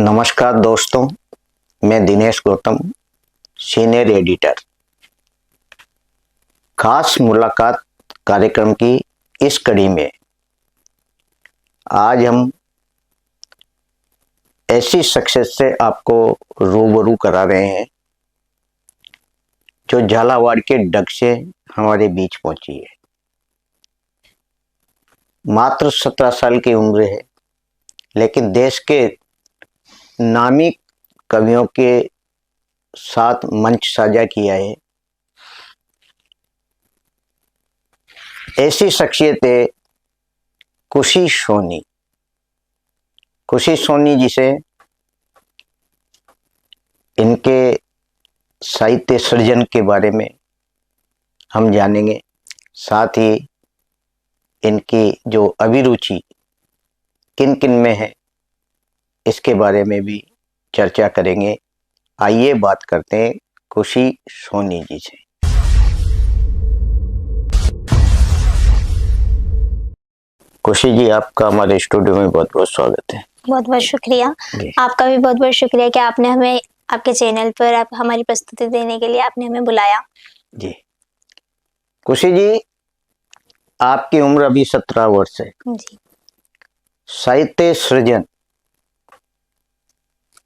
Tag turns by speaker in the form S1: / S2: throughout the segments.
S1: नमस्कार दोस्तों, मैं दिनेश गौतम, सीनियर एडिटर। खास मुलाकात कार्यक्रम की इस कड़ी में आज हम ऐसी शख्सियत से आपको रूबरू करा रहे हैं जो झालावाड़ के डग से हमारे बीच पहुंची है। मात्र 17 साल की उम्र है, लेकिन देश के नामी कवियों के साथ मंच साझा किया है। ऐसी शख्सियत है खुशी सोनी। खुशी सोनी जी से इनके साहित्य सृजन के बारे में हम जानेंगे, साथ ही इनकी जो अभिरुचि किन किन में है इसके बारे में भी चर्चा करेंगे। आइए बात करते हैं खुशी सोनी जी से। खुशी जी, आपका हमारे स्टूडियो में बहुत बहुत स्वागत है।
S2: बहुत बहुत शुक्रिया। आपका भी बहुत बहुत शुक्रिया कि आपने हमें आपके चैनल पर आप हमारी प्रस्तुति देने के लिए आपने हमें बुलाया।
S1: जी खुशी जी, आपकी उम्र अभी 17 वर्ष है
S2: जी।
S1: साहित्य सृजन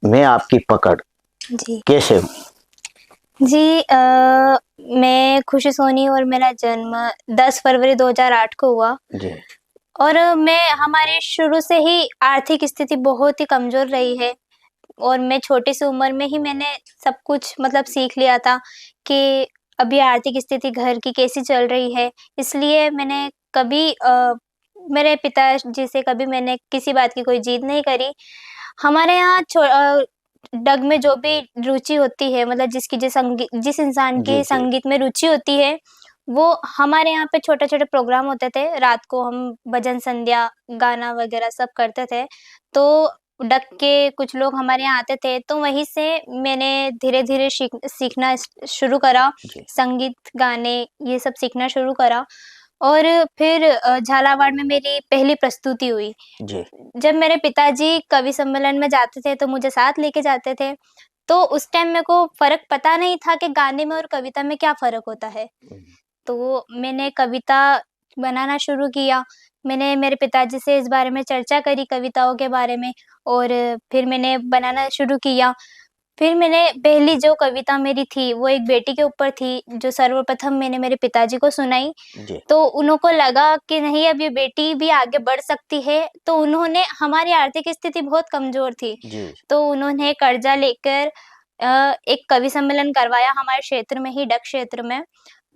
S1: में आपकी पकड़
S2: जी
S1: कैसे हुई?
S2: जी मैं खुशी सोनी और मेरा जन्म 10 फरवरी 2008 को हुआ।
S1: जी।
S2: और मैं हमारे शुरू से ही आर्थिक स्थिति बहुत ही कमजोर रही है और मैं छोटी सी उम्र में ही मैंने सब कुछ मतलब सीख लिया था कि अभी आर्थिक स्थिति घर की कैसी चल रही है। इसलिए मैंने कभी मेरे पिताजी से कभी मैंने किसी बात की कोई जिद नहीं करी। हमारे यहाँ डग में जो भी रुचि होती है, मतलब जिस इंसान की संगीत में रुचि होती है, वो हमारे यहाँ पे छोटे-छोटे प्रोग्राम होते थे। रात को हम भजन संध्या, गाना वगैरह सब करते थे। तो डग के कुछ लोग हमारे यहाँ आते थे, तो वहीं से मैंने धीरे-धीरे सीखना शुरू करा। संगीत, गाने ये सब सीखना शुरू करा। और फिर झालावाड़ में मेरी पहली प्रस्तुति हुई।
S1: जी।
S2: जब मेरे पिताजी कवि सम्मेलन में जाते थे तो मुझे साथ लेके जाते थे। तो उस टाइम मेरे को फ़र्क पता नहीं था कि गाने में और कविता में क्या फ़र्क होता है। तो मैंने कविता बनाना शुरू किया। मैंने मेरे पिताजी से इस बारे में चर्चा करी कविताओं के बारे में और फिर मैंने बनाना शुरू किया। फिर मैंने पहली जो कविता मेरी थी वो एक बेटी के ऊपर थी, जो सर्वप्रथम मैंने मेरे पिताजी को सुनाई। तो उनको लगा कि नहीं, अब ये बेटी भी आगे बढ़ सकती है। तो उन्होंने, हमारी आर्थिक स्थिति बहुत कमज़ोर थी, तो उन्होंने कर्जा लेकर एक कवि सम्मेलन करवाया हमारे क्षेत्र में ही, डग क्षेत्र में।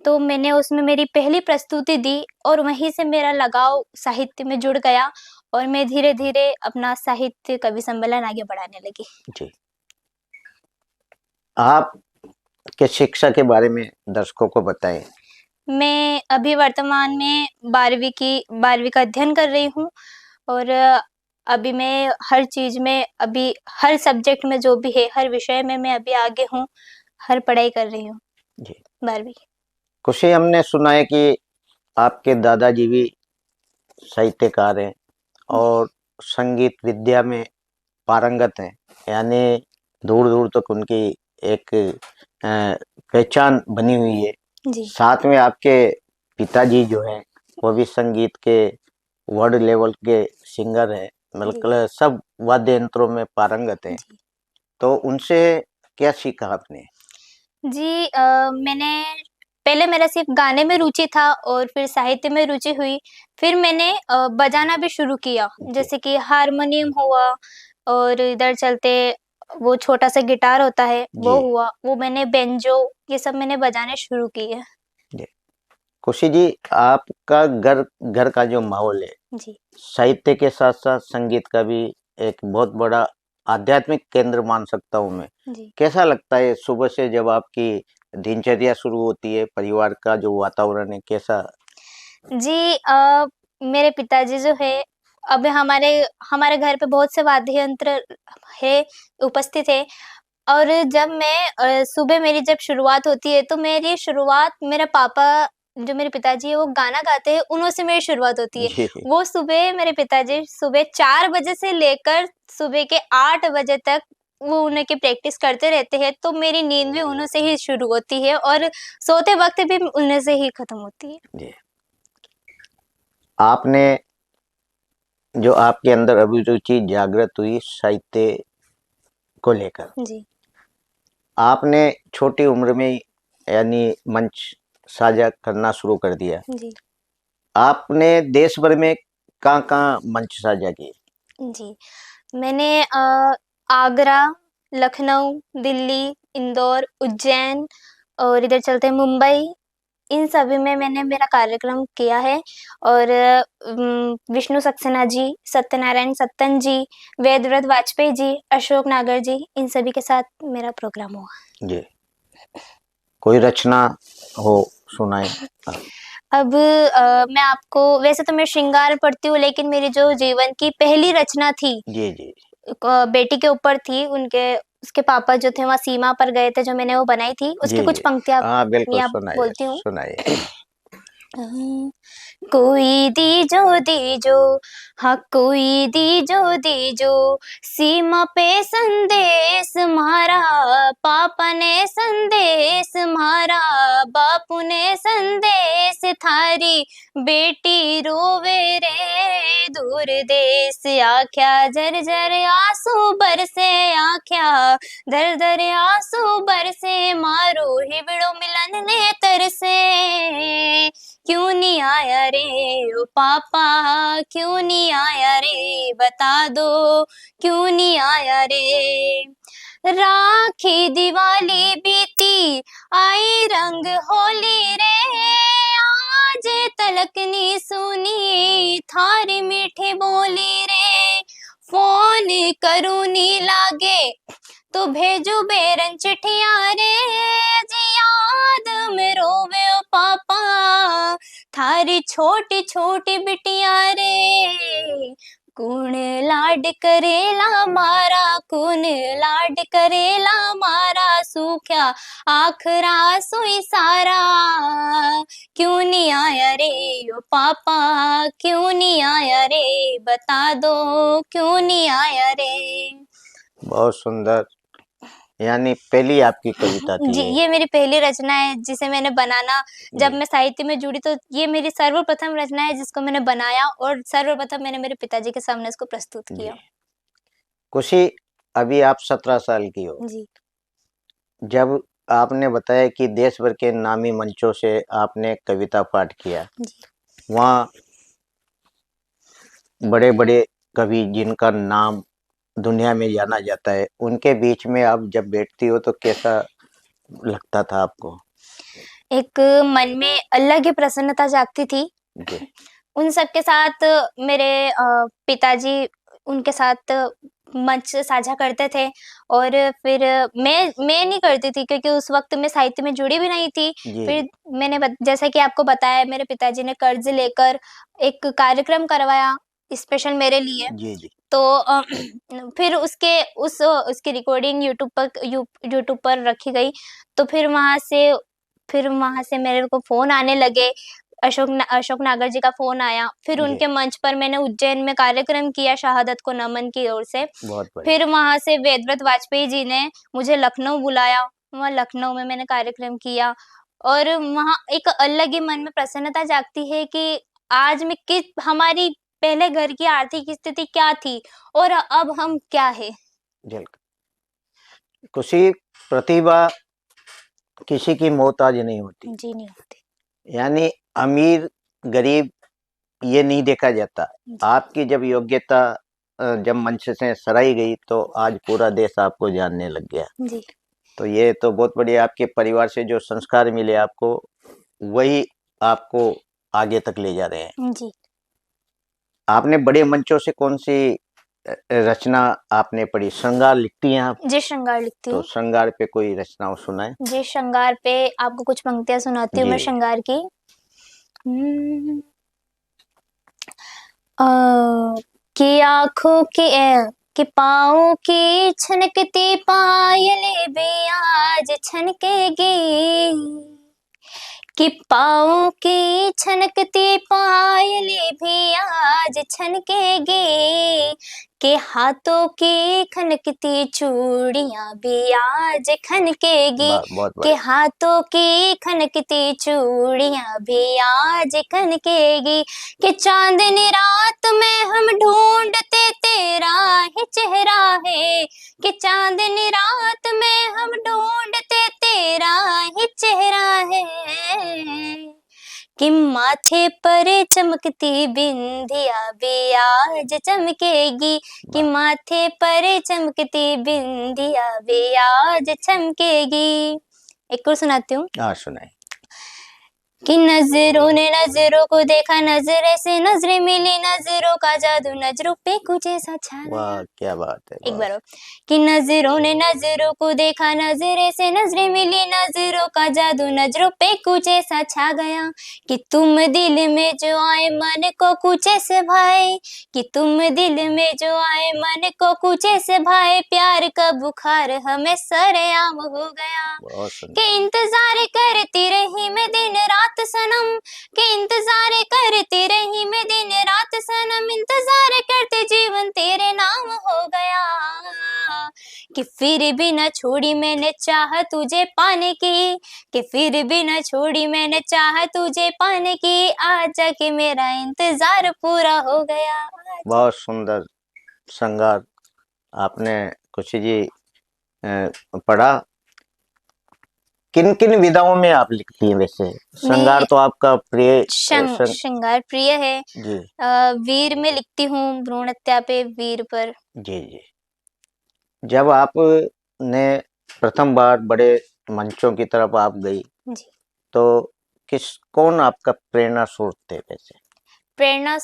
S2: तो मैंने उसमें मेरी पहली प्रस्तुति दी और वहीं से मेरा लगाव साहित्य में जुड़ गया और मैं धीरे-धीरे अपना साहित्य कवि सम्मेलन आगे बढ़ाने लगी।
S1: जी। आप के शिक्षा के बारे में दर्शकों को बताएं।
S2: मैं अभी वर्तमान में 12वीं का अध्ययन कर रही हूँ और अभी मैं हर चीज़ में, अभी हर सब्जेक्ट में जो भी है, हर विषय में मैं अभी आगे हूँ, हर पढ़ाई कर रही हूँ।
S1: जी।
S2: 12वीं।
S1: खुशी, हमने सुना है कि आपके दादाजी भी साहित्यकार हैं और संगीत विद्या में पारंगत हैं, यानी दूर दूर तक उनकी एक पहचान बनी हुई है।
S2: जी।
S1: साथ में आपके पिताजी जो हैं वो भी संगीत के वर्ल्ड लेवल के सिंगर हैं, मतलब सब वाद्य यंत्रों में पारंगत हैं। तो उनसे क्या सीखा आपने?
S2: जी मैंने पहले, मेरा सिर्फ गाने में रुचि था और फिर साहित्य में रुचि हुई। फिर मैंने बजाना भी शुरू किया, जैसे कि हारमोनियम हुआ और इधर चलते वो छोटा-सा गिटार होता है, वो हुआ। वो मैंने बेंजो, ये सब मैंने बजाने शुरू किए।
S1: जी। खुशी जी, आपका घर का जो माहौल है,
S2: जी।
S1: साहित्य के साथ-साथ संगीत का भी एक बहुत बड़ा आध्यात्मिक केंद्र मान सकता हूँ मैं।
S2: जी।
S1: कैसा लगता है सुबह से जब आपकी दिनचर्या शुरू होती है, परिवार का जो वातावरण है कैसा?
S2: जी मेरे पिताजी जो है, अब हमारे घर पे बहुत से वाद्य यंत्र है, उपस्थित है। और जब मैं सुबह मेरी जब शुरुआत होती है, तो मेरी शुरुआत मेरे पापा जो मेरे पिताजी हैं वो गाना गाते हैं, उन्हीं से मेरी शुरुआत होती है।
S1: जी,
S2: वो सुबह मेरे पिताजी सुबह 4 बजे से लेकर सुबह के 8 बजे तक वो उन्हीं की प्रैक्टिस करते रहते हैं, तो मेरी नींद भी उन्हीं से ही शुरू होती है और सोते वक़्त भी उन्हीं से ही खत्म होती है।
S1: जी। आपने जो आपके अंदर अभिरुचि जागृत हुई साहित्य को लेकर,
S2: जी,
S1: आपने छोटी उम्र में यानी मंच साझा करना शुरू कर दिया।
S2: जी,
S1: आपने देश भर में कहाँ-कहाँ मंच साझा किए?
S2: जी। मैंने आगरा, लखनऊ, दिल्ली, इंदौर, उज्जैन और इधर चलते हैं मुंबई, इन सभी में मैंने मेरा कार्यक्रम किया है और विष्णु सक्सेना जी, सत्यनारायण सत्तन जी, वेदव्रत वाजपेयी जी, अशोक नागर जी, इन सभी के साथ मेरा प्रोग्राम हुआ।
S1: जी। कोई रचना हो सुनाएँ आप?
S2: अब मैं आपको वैसे तो मैं श्रृंगार पढ़ती हूँ, लेकिन मेरी जो जीवन की पहली रचना थी,
S1: जी, जी।
S2: बेटी के ऊपर थी, उनके उसके पापा जो थे वहाँ सीमा पर गए थे, जो मैंने वो बनाई थी, उसकी
S1: जी,
S2: कुछ
S1: जी।
S2: पंक्तियाँ
S1: हाँ, बिल्कुल
S2: मैं
S1: सुनाइए,
S2: बोलती हूँ।
S1: सुनाइए।
S2: कोई दीजो हाँ कोई दीजो सीमा पे संदेश मारा, पापा ने संदेश मारा, बापू ने संदेश, थारी बेटी रोवे रे दूर देश, आख्या झर झर आंसू बरसे, आख्या दर दर आंसू बरसे, मारो हिबड़ो मिलन ने तरसे, क्यों नहीं आया रे ओ पापा, क्यों नहीं आया रे बता दो, क्यों नहीं आया रे, राखी दिवाली बीती आई रंग होली रे, आज तलक नी सुनी थारी मीठी बोली रे, फोन करूं नी लागे तो भेजो बेरन चिट्ठिया रे, जी याद में रोवे ओ पापा, थारी छोटी छोटी बिटिया रे, कौन लाड करेला मारा, कौन लाड करेला मारा, सूख्या आखरा सुई सारा, क्यों नहीं आया रे ओ पापा, क्यों नहीं आया रे बता दो, क्यों नहीं आया रे।
S1: बहुत सुंदर, यानी पहली आपकी कविता थी
S2: जी,
S1: ये।
S2: ये मेरी पहली रचना है जिसे मैंने बनाना, जब
S1: जी,
S2: मैं साहित्य में जुड़ी तो ये मेरी सर्वप्रथम रचना है जिसको मैंने बनाया और सर्वप्रथम मैंने मेरे पिताजी के सामने इसको प्रस्तुत
S1: जी।
S2: किया।
S1: खुशी, अभी आप 17 साल की हो।
S2: जी,
S1: जब आपने बताया कि देश भर के नामी मंचों से आपने कविता पाठ किया,
S2: जी,
S1: वहाँ बड़े-बड़े कवि जिनका नाम दुनिया में जाना जाता है, उनके बीच में आप जब बैठती हो तो कैसा लगता था आपको?
S2: एक मन में अलग ही प्रसन्नता जागती थी।
S1: जी,
S2: उन सबके साथ मेरे पिताजी उनके साथ मंच साझा करते थे और फिर मैं नहीं करती थी क्योंकि उस वक़्त मैं साहित्य में जुड़ी भी नहीं थी।
S1: जी,
S2: फिर
S1: जी,
S2: मैंने बत जैसा कि आपको बताया मेरे पिताजी ने कर्ज़ लेकर एक कार्यक्रम करवाया स्पेशल मेरे लिए।
S1: जी, जी,
S2: तो फिर उसकी रिकॉर्डिंग यूट्यूब पर रखी गई। तो फिर वहाँ से मेरे को फ़ोन आने लगे। अशोक नागर जी का फ़ोन आया। फिर
S1: जी,
S2: उनके मंच पर मैंने उज्जैन में कार्यक्रम किया शहादत को नमन की ओर से।
S1: बहुत बढ़िया।
S2: फिर वहाँ से वेदव्रत वाजपेयी जी ने मुझे लखनऊ बुलाया। वहाँ लखनऊ में मैंने कार्यक्रम किया और वहाँ एक अलग ही मन में प्रसन्नता जागती है कि आज मैं किस हमारी पहले घर की आर्थिक स्थिति क्या थी और अब हम क्या हैं?
S1: झलक खुशी, प्रतिभा किसी की मोहताज नहीं होती।
S2: जी, नहीं होती।
S1: यानी अमीर, गरीब ये नहीं देखा जाता।
S2: जी,
S1: आपकी जब योग्यता जब मंच से सराही गई तो आज पूरा देश आपको जानने लग गया।
S2: जी,
S1: तो ये तो बहुत बढ़िया, आपके परिवार से जो संस्कार मिले आपको, वही आपको आगे तक ले जा रहे हैं।
S2: जी।
S1: आपने बड़े मंचों से कौन-सी रचना आपने पढ़ी? श्रृंगार लिखती हैं आप?
S2: जी, श्रृंगार लिखती
S1: तो
S2: हूँ।
S1: श्रृंगार पे कोई रचनाओं सुनाएँ?
S2: जी, श्रृंगार पे आपको कुछ पंक्तियाँ सुनाती हूँ मैं
S1: जी,
S2: श्रृंगार की। हुँ। अ, कि आँखों की कि पाँव की छनकती पायलें भी आज छनकेगी, कि पाँव की छनकती पायलें भी आज छनकेगी, कि हाथों की खनकती चूड़ियां भी आज खनकेगी,
S1: बहुत
S2: कि
S1: बढ़िया।
S2: हाथों की खनकती चूड़ियां भी आज खनकेगी, कि चांदनी रात में हम ढूंढते तेरा ही चेहरा है, कि चांदनी रात में हम ढूंढते तेरा ही चेहरा है, कि माथे पर चमकती बिंदिया भी आज चमकेगी, कि
S1: वाह,
S2: माथे पर चमकती बिंदिया भी आज चमकेगी। एक और सुनाती हूँ
S1: हाँ सुनाए।
S2: कि नजरों ने नजरों को देखा, नजरे से नजरें मिली, नजरों का जादू नजरों पे कुछ ऐसा छा
S1: वाह
S2: गया।
S1: क्या बात है,
S2: एक
S1: बहुत।
S2: बार और, कि नजरों ने नजरों को देखा, नजरे से नजरें मिली, नजरों का जादू नजरों पे कुछ ऐसा छा गया, कि तुम दिल में जो आए मन को कुछ ऐसे भाए, कि तुम दिल में जो आए मन को कुछ ऐसे भाए, प्यार का बुखार हमें सरेआम हो गया,
S1: बहुत
S2: कि
S1: सुंदर।
S2: इंतजार करती रही मैं दिन रात सनम, कि इंतजार करती रही मैं दिन रात सनम, इंतजार करते जीवन तेरे नाम हो गया, कि फिर भी न छोड़ी मैंने चाह तुझे पाने की, कि फिर भी न छोड़ी मैंने चाह तुझे पाने की, आजा कि मेरा इंतजार पूरा हो गया।
S1: बहुत सुंदर श्रृंगार आपने खुशी जी पढ़ा। किन किन विधाओं में आप लिखती हैं वैसे? श्रृंगार
S2: मैं
S1: तो आपका प्रिय
S2: श्रृंगार प्रिय है।
S1: जी
S2: वीर में लिखती हूँ, भ्रूण हत्या पे वीर पर।
S1: जी जी। जब आपने प्रथम बार बड़े मंचों की तरफ आप गई,
S2: जी,
S1: तो कौन आपका प्रेरणा स्रोत थे वैसे?
S2: प्रेरणा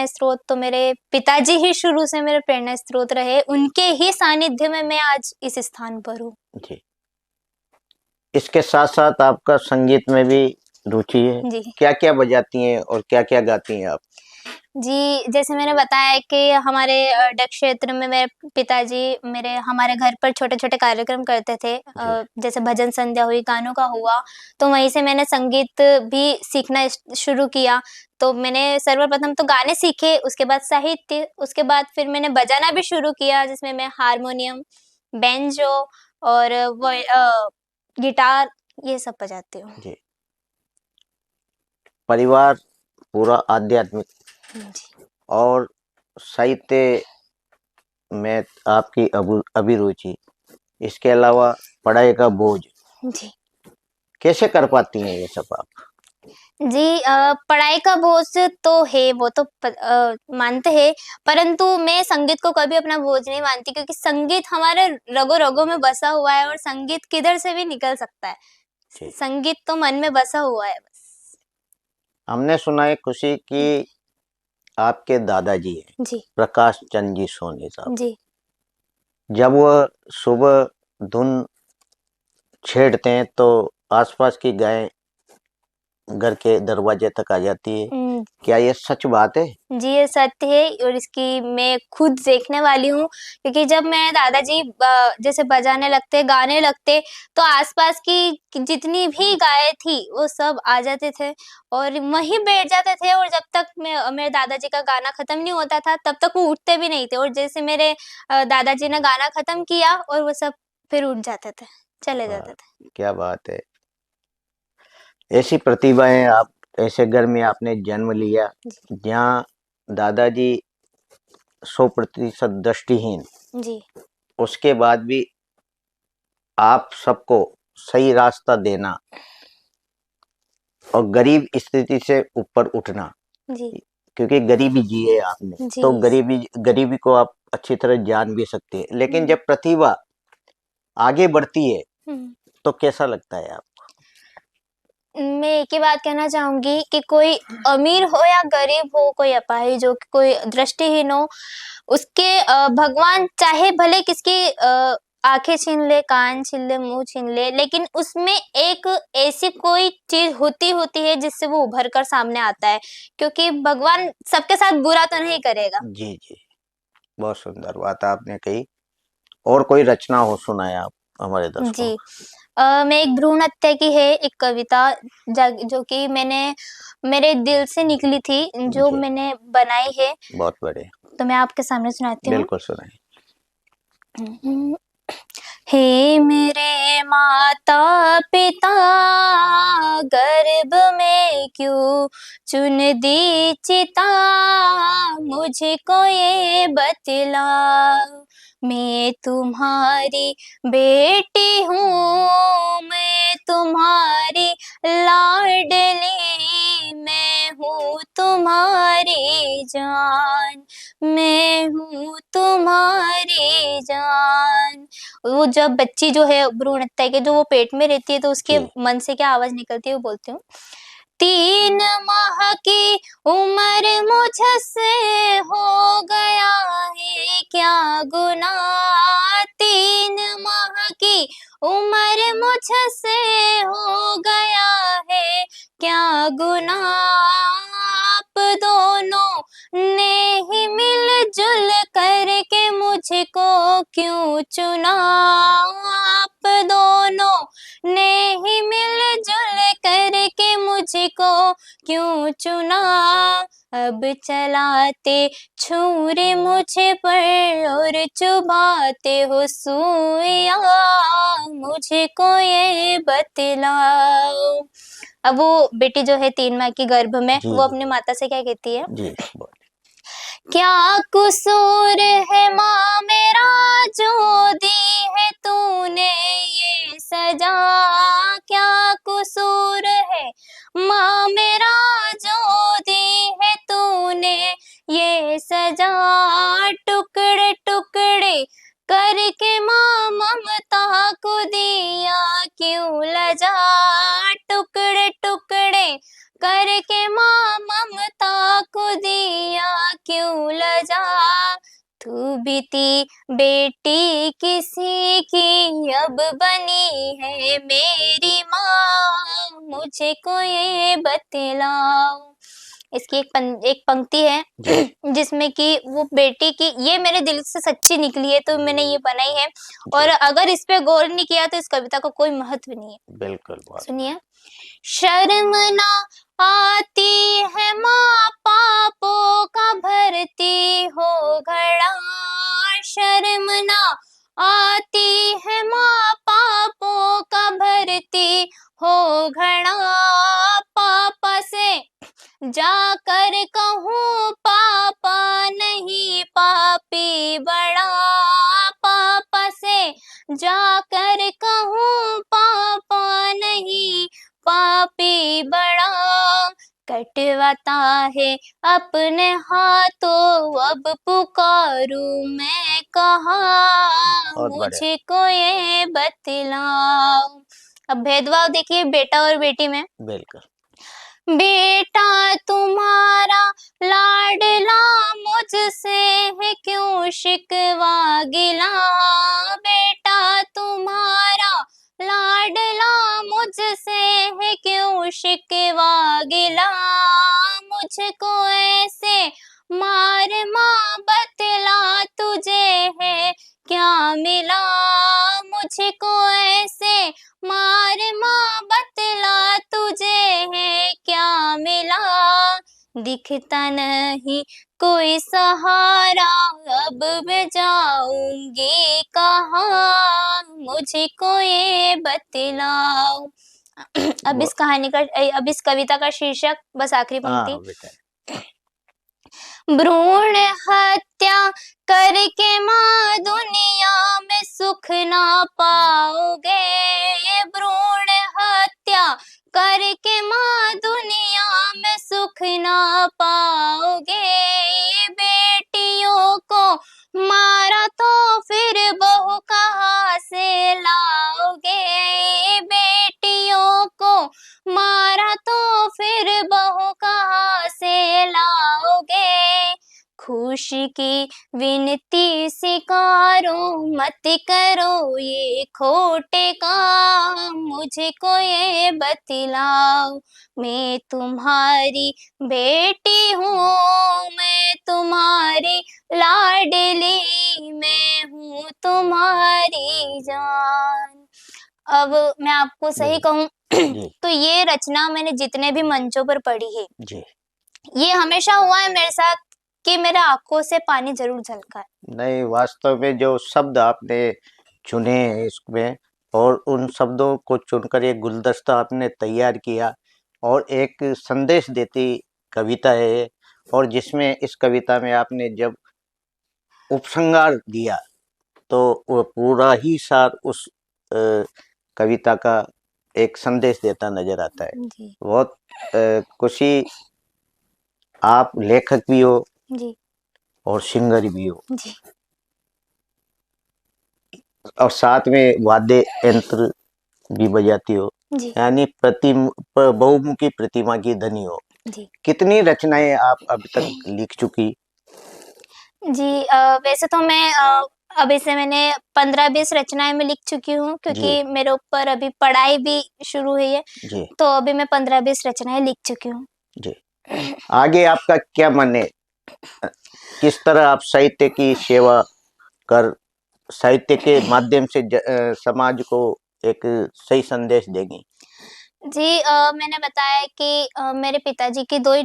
S2: स्रोत तो मेरे पिताजी ही शुरू से मेरे प्रेरणा स्रोत रहे, उनके ही सानिध्य में मैं आज इस स्थान पर हूँ।
S1: जी। इसके साथ साथ आपका संगीत में भी रुचि है।
S2: जी।
S1: क्या क्या बजाती हैं और क्या क्या गाती हैं आप?
S2: जी, जैसे मैंने बताया कि हमारे डग क्षेत्र में मेरे पिताजी मेरे हमारे घर पर छोटे-छोटे कार्यक्रम करते थे।
S1: जी
S2: जैसे भजन संध्या हुई, गानों का हुआ, तो वहीं से मैंने संगीत भी सीखना शुरू किया। तो मैंने सर्वप्रथम तो गाने सीखे, उसके बाद साहित्य, उसके बाद फिर मैंने बजाना भी शुरू किया, जिसमें मैं हारमोनियम, बैंजो और गिटार ये सब बजाती हूँ।
S1: जी। परिवार पूरा आध्यात्मिक
S2: जी,
S1: और साहित्य में आपकी अभिरुचि, इसके अलावा पढ़ाई का बोझ
S2: जी।
S1: कैसे कर पाती हैं ये सब आप?
S2: जी, पढ़ाई का बोझ तो है, वो तो मानते हैं, परंतु मैं संगीत को कभी अपना बोझ नहीं मानती, क्योंकि संगीत हमारे रगों-रगों में बसा हुआ है और संगीत किधर से भी निकल सकता है।
S1: जी।
S2: संगीत तो मन में बसा हुआ है बस।
S1: हमने सुना है खुशी कि आपके दादाजी हैं
S2: जी,
S1: प्रकाश चंद जी सोनी साहब,
S2: जी,
S1: जब वह सुबह धुन छेड़ते हैं तो आसपास की गायें घर के दरवाजे तक आ जाती है।
S2: हुँ।
S1: क्या ये सच बात है?
S2: जी, ये सत्य है और इसकी मैं खुद देखने वाली हूँ, क्योंकि जब मैं दादाजी जैसे बजाने लगते, गाने लगते, तो आस-पास की जितनी भी गायें थी, वो सब आ जाते थे और वहीं बैठ जाते थे, और जब तक मेरे दादाजी का गाना खत्म नहीं होता था, तब तक वो उठते भी नहीं थे, और जैसे मेरे दादाजी ने गाना खत्म किया और वो सब फिर उठ जाते थे, चले
S1: वाह,
S2: जाते थे।
S1: क्या बात है! ऐसी प्रतिभाएं आप, ऐसे घर में आपने जन्म लिया
S2: जी,
S1: जहाँ दादाजी 100% दृष्टिहीन,
S2: जी,
S1: उसके बाद भी आप सबको सही रास्ता देना और गरीब स्थिति से ऊपर उठना,
S2: जी,
S1: क्योंकि गरीबी जी है आपने,
S2: जी।
S1: तो गरीबी गरीबी को आप अच्छी तरह जान भी सकते हैं, लेकिन
S2: हुँ,
S1: जब प्रतिभा आगे बढ़ती है
S2: हुँ।
S1: तो कैसा लगता है आप?
S2: मैं एक ही बात कहना चाहूँगी कि कोई अमीर हो या गरीब हो, कोई अपाहिज हो, कोई दृष्टिहीन हो, उसके भगवान चाहे भले किसकी आँखें छीन ले, कान छीन ले, मुँह छीन ले, लेकिन उसमें एक ऐसी कोई चीज़ होती है जिससे वो उभर कर सामने आता है, क्योंकि भगवान सबके साथ बुरा तो नहीं करेगा।
S1: जी जी, बहुत सुंदर बात आपने कही। और कोई रचना हो सुनाए आप हमारे दर्शकों
S2: जी।
S1: को।
S2: मैं एक भ्रूण हत्या की है एक कविता जो कि मैंने मेरे दिल से निकली थी, जो
S1: जी।
S2: मैंने बनाई है,
S1: बहुत बढ़िया।
S2: तो मैं आपके सामने सुनाती हूँ।
S1: बिल्कुल सुनाइए।
S2: हे मेरे माता पिता, गर्भ में क्यों चुन दी चिता, मुझको ये बतलाओ। मैं तुम्हारी बेटी हूँ, मैं तुम्हारी लाडली, मैं हूँ तुम्हारी जान, मैं हूँ तुम्हारी जान। वो जब बच्ची जो है भ्रूण हत्या के जो वो पेट में रहती है, तो उसके
S1: जी।
S2: मन से क्या आवाज निकलती है वो बोलती हूँ। 3 माह की उम्र मुझसे हो गया है क्या गुनाह, 3 माह की उम्र मुझसे हो गया है क्या गुनाह, आप दोनों ने ही मिल-जुल करके मुझको क्यों चुना, आप दोनों ने ही मिल-जुल करके मुझको क्यों चुना, अब चलाते छुरे मुझे पर और चुभाते हो सुइयां, मुझको ये बतलाओ। अब वो बेटी जो है 3 माह की गर्भ में,
S1: जी,
S2: वो
S1: जी।
S2: अपनी माता से क्या कहती है?
S1: जी, बहुत।
S2: क्या कसूर है माँ मेरा जो दी है तूने ये सजा, क्या कसूर है माँ मेरा जो दी है तूने ये सजा, टुकड़े टुकड़े करके माँ ममता को दिया क्यों लजा, टुकड़े टुकड़े करके माँ ममता को दिया क्यों लजा, तू भी थी बेटी किसी की अब बनी है मेरी माँ, मुझको ये बतलाओ। इसकी एक पंक्ति है
S1: जी।
S2: जिसमें कि वो बेटी की ये मेरे दिल से सच्ची निकली है, तो मैंने ये बनाई है, और
S1: जी।
S2: अगर इस पे गौर नहीं किया तो इस कविता का कोई महत्व नहीं है।
S1: बिल्कुल, बहुत।
S2: सुनिए। शर्म ना आती है माँ पापों का भरती हो घड़ा, शर्म ना आती है माँ पापों का भरती हो घड़ा, पापा से जाकर कहूँ पापा नहीं पापी बड़ा, पापा से जाकर कहूँ पापा नहीं पापी बड़ा, कटवाता है अपने हाथों अब पुकारूं मैं कहाँ,
S1: बहुत बढ़िया।
S2: मुझको ये बतलाओ। अब भेदभाव देखिए बेटा और बेटी में।
S1: बिल्कुल।
S2: बेटा तुम्हारा लाडला मुझसे है क्यों शिकवा गिला, बेटा तुम्हारा लाडला मुझसे है क्यों शिकवा गिला, मुझको ऐसे मार माँ बतला तुझे है क्या मिला, मुझको ऐसे मार माँ बतला तुझे है क्या मिला, दिखता नहीं कोई सहारा अब मैं जाऊंगी कहाँ, मुझको ये बतलाओ। अब इस कविता का शीर्षक बस आखिरी पंक्ति।
S1: हाँ, बेटा।
S2: भ्रूण हत्या करके माँ दुनिया में सुख ना पाओगे, भ्रूण हत्या करके माँ दुनिया में सुख ना पाओगे, बेटियों को मारा तो फिर बहू कहाँ से लाओगे, बेटियों को मारा तो फिर बहू कहाँ से लाओगे, खुशी की विनती स्वीकारो मत करो ये खोटे काम, मुझको ये बतलाओ। मैं तुम्हारी बेटी हूँ, मैं तुम्हारी लाडली, मैं हूँ तुम्हारी जान। अब मैं आपको सही
S1: जी।
S2: कहूँ
S1: जी।
S2: तो ये रचना मैंने जितने भी मंचों पर पढ़ी है,
S1: जी।
S2: ये हमेशा हुआ है मेरे साथ कि मेरे आँखों से पानी ज़रूर झलका है।
S1: नहीं, वास्तव में जो शब्द आपने चुने हैं इसमें, और उन शब्दों को चुनकर एक गुलदस्ता आपने तैयार किया और एक संदेश देती कविता है ये, और जिसमें इस कविता में आपने जब उपसंहार दिया तो वो पूरा ही सार उस कविता का एक संदेश देता नजर आता है।
S2: जी,
S1: बहुत खुशी, आप लेखक भी हो
S2: जी,
S1: और सिंगर भी हो,
S2: जी,
S1: और साथ में वाद्य यंत्र भी बजाती हो,
S2: जी,
S1: यानी बहुमुखी प्रतिमा की धनी हो।
S2: जी।
S1: कितनी रचनाएं आप अब तक लिख चुकी?
S2: जी वैसे तो मैं अभी से मैंने 15-20 रचनाएँ मैं लिख चुकी हूँ
S1: जी।
S2: क्योंकि मेरे ऊपर अभी पढ़ाई भी शुरू हुई है,
S1: जी।
S2: तो अभी मैं 15-20 रचनाएँ लिख चुकी हूँ।
S1: जी। आगे आपका क्या मन है? किस तरह आप साहित्य की सेवा कर साहित्य के माध्यम से समाज को एक सही संदेश देंगी?
S2: जी मैंने बताया कि मेरे पिताजी की 2 ही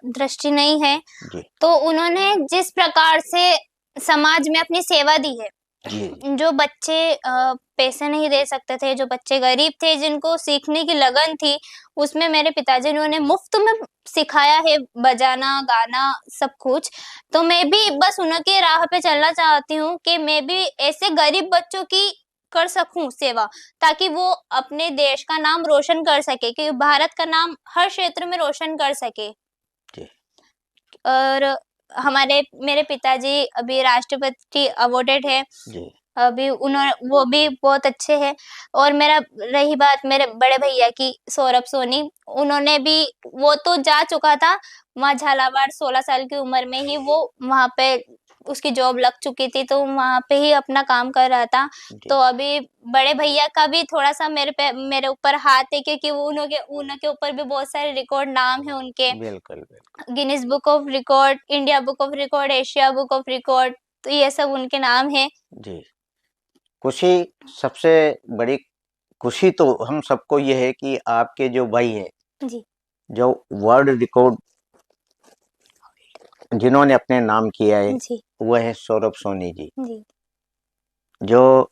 S2: दृष्टि नहीं है,
S1: जी।
S2: तो उन्होंने जिस प्रकार से समाज में अपनी सेवा दी है,
S1: जी।
S2: जो बच्चे पैसे नहीं दे सकते थे, जो बच्चे गरीब थे, जिनको सीखने की लगन थी, उसमें मेरे पिताजी ने उन्हें मुफ्त में सिखाया है बजाना, गाना सब कुछ। तो मैं भी बस उन्हीं राह पे चलना चाहती हूँ कि मैं भी ऐसे गरीब बच्चों की कर सकूँ सेवा, ताकि वो अपने देश का नाम रोशन कर सके, कि भारत का नाम हर क्षेत्र में रोशन कर सके।
S1: जी।
S2: और हमारे मेरे पिताजी अभी राष्ट्रपति अवॉर्डेड है।
S1: जी।
S2: अभी वो भी बहुत अच्छे हैं। और मेरा रही बात मेरे बड़े भैया की, सौरभ सोनी, उन्होंने भी, वो तो जा चुका था वहाँ झालावाड़, 16 साल की उम्र में ही वो वहाँ पे उसकी जॉब लग चुकी थी, तो वहाँ पे ही अपना काम कर रहा था।
S1: जी।
S2: तो अभी बड़े भैया का भी थोड़ा-सा मेरे ऊपर हाथ है, क्योंकि वो उनके ऊपर भी बहुत सारे रिकॉर्ड नाम हैं उनके।
S1: बिल्कुल, बिल्कुल।
S2: Guinness book of record, India book of record, Asia book of record, तो ये सब उनके नाम हैं।
S1: जी। खुशी, सबसे बड़ी खुशी तो हम सबको ये है कि आपके जो भाई हैं,
S2: जी,
S1: जो वर्ल्ड रिकॉर्ड जिन्होंने अपने नाम किया है,
S2: जी,
S1: वह है सौरभ सोनी जी,
S2: जी,
S1: जो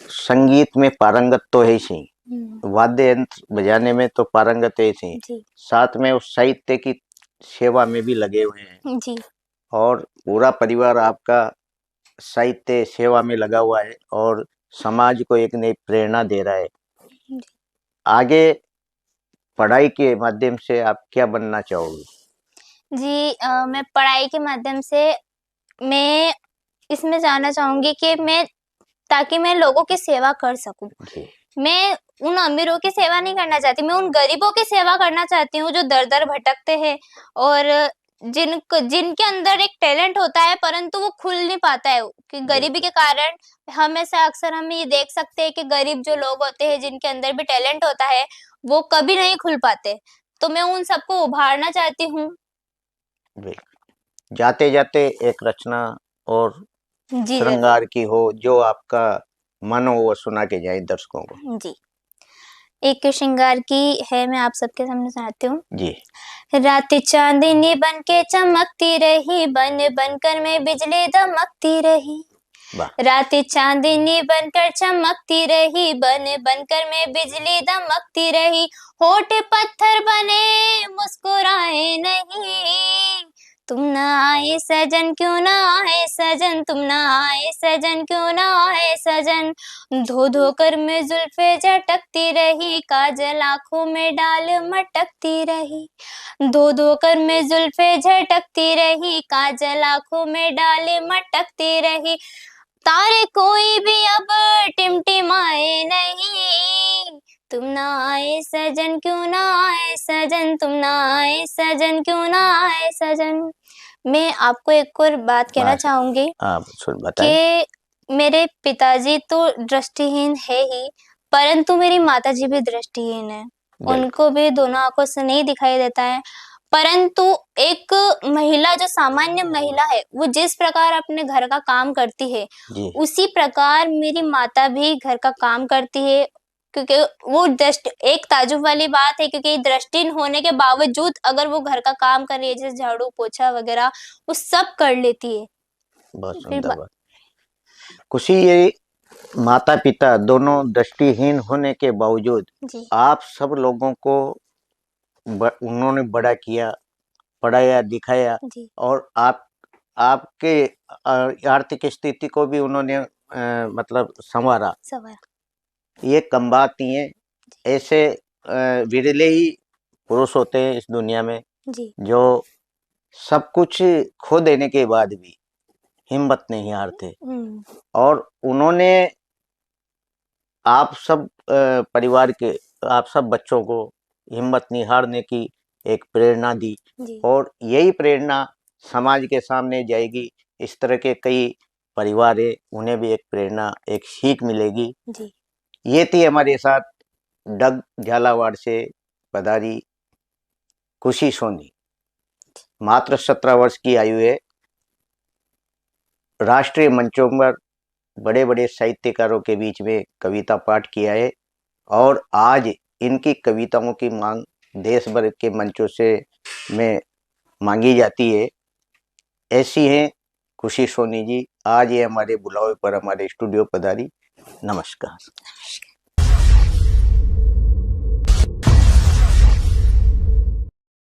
S1: संगीत में पारंगत तो है ही,
S2: हुँ,
S1: वाद्य यंत्र बजाने में तो पारंगत है ही,
S2: जी,
S1: साथ में उस साहित्य की सेवा में भी लगे हुए हैं,
S2: जी,
S1: और पूरा परिवार आपका साहित्य सेवा में लगा हुआ है और समाज को एक नई प्रेरणा दे रहा है।
S2: जी।
S1: आगे पढ़ाई के माध्यम से आप क्या बनना चाहोगे?
S2: जी मैं पढ़ाई के माध्यम से मैं इसमें जानना चाहूँगी कि ताकि मैं लोगों की सेवा कर सकूँ।
S1: जी।
S2: मैं उन अमीरों की सेवा नहीं करना चाहती, मैं उन गरीबों की सेवा करना चाहती हूँ जो दर-दर भटकते हैं, और जिनके अंदर एक टैलेंट होता है परंतु वो खुल नहीं पाता है, कि गरीबी
S1: बिल्कुल।
S2: के कारण हमेशा अक्सर हम ये देख सकते हैं कि गरीब जो लोग होते हैं जिनके अंदर भी टैलेंट होता है, वो कभी नहीं खुल पाते। तो मैं उन सबको उभारना चाहती हूँ।
S1: बिल्कुल। जाते-जाते एक रचना और
S2: जी, ज़रूर।
S1: श्रृंगार की हो जो आपका मन हो वो सुना के जाए दर्शकों को।
S2: जी। एक श्रृंगार की है, मैं आप सबके सामने सुनाती हूँ।
S1: जी।
S2: रात चांदनी बन के चमकती रही, बन बनकर मैं बिजली दमकती रही।
S1: वाह!
S2: रात चांदनी बनकर चमकती रही, बन बनकर मैं बिजली दमकती रही। होठ पत्थर बने मुस्कुराए नहीं, तुम ना आए सजन, क्यों ना आए सजन, तुम ना आए सजन, क्यों ना आए सजन। धो धो कर मैं जुल्फे झटकती रही, काजल आँखों में डाल मटकती रही। धो धो कर मैं जुल्फे झटकती रही, काजल आँखों में डाल मटकती रही। तारे कोई भी अब टिमटिमाए नहीं, तुम ना आए सजन, क्यों ना आए सजन, तुम ना आए सजन, क्यों ना आए सजन। मैं आपको एक और बात कहना
S1: बस
S2: चाहूँगी
S1: आप सुन बताएँ।
S2: कि मेरे पिताजी तो दृष्टिहीन है ही, परंतु मेरी माताजी भी दृष्टिहीन है।
S1: बिल्कुल।
S2: उनको भी दोनों आँखों से नहीं दिखाई देता है, परंतु एक महिला जो सामान्य महिला है, वो जिस प्रकार अपने घर का काम करती है,
S1: जी
S2: उसी प्रकार मेरी माता भी घर का काम करती है। क्योंकि वो एक ताज्जुब वाली बात है, क्योंकि दृष्टिहीन होने के बावजूद अगर वो घर का काम कर रही है, जैसे झाड़ू, पोछा वगैरह, वो सब कर लेती है।
S1: बहुत
S2: फिर
S1: सुंदर बात। खुशी, ये माता पिता दोनों दृष्टिहीन होने के बावजूद
S2: जी,
S1: आप सब लोगों को उन्होंने बड़ा किया, पढ़ाया, दिखाया,
S2: जी,
S1: और आपके आर्थिक स्थिति को भी उन्होंने मतलब संवारा।
S2: सवार।
S1: ये कम बात नहीं है। ऐसे विरले ही पुरुष होते हैं इस दुनिया में
S2: जी,
S1: जो सब कुछ खो देने के बाद भी हिम्मत नहीं हारते। और उन्होंने आप सब परिवार के, आप सब बच्चों को हिम्मत नहीं हारने की एक प्रेरणा दी,
S2: जी,
S1: और यही प्रेरणा समाज के सामने जाएगी। इस तरह के कई परिवार है, उन्हें भी एक प्रेरणा, एक सीख मिलेगी।
S2: जी,
S1: ये थी हमारे साथ डग झालावाड़ से पधारी खुशी सोनी। मात्र 17 वर्ष की आयु है। राष्ट्रीय मंचों पर बड़े बड़े साहित्यकारों के बीच में कविता पाठ किया है, और आज इनकी कविताओं की मांग देश भर के मंचों से में मांगी जाती है। ऐसी हैं खुशी सोनी जी। आज ये हमारे बुलावे पर हमारे स्टूडियो पधारी। नमस्कार।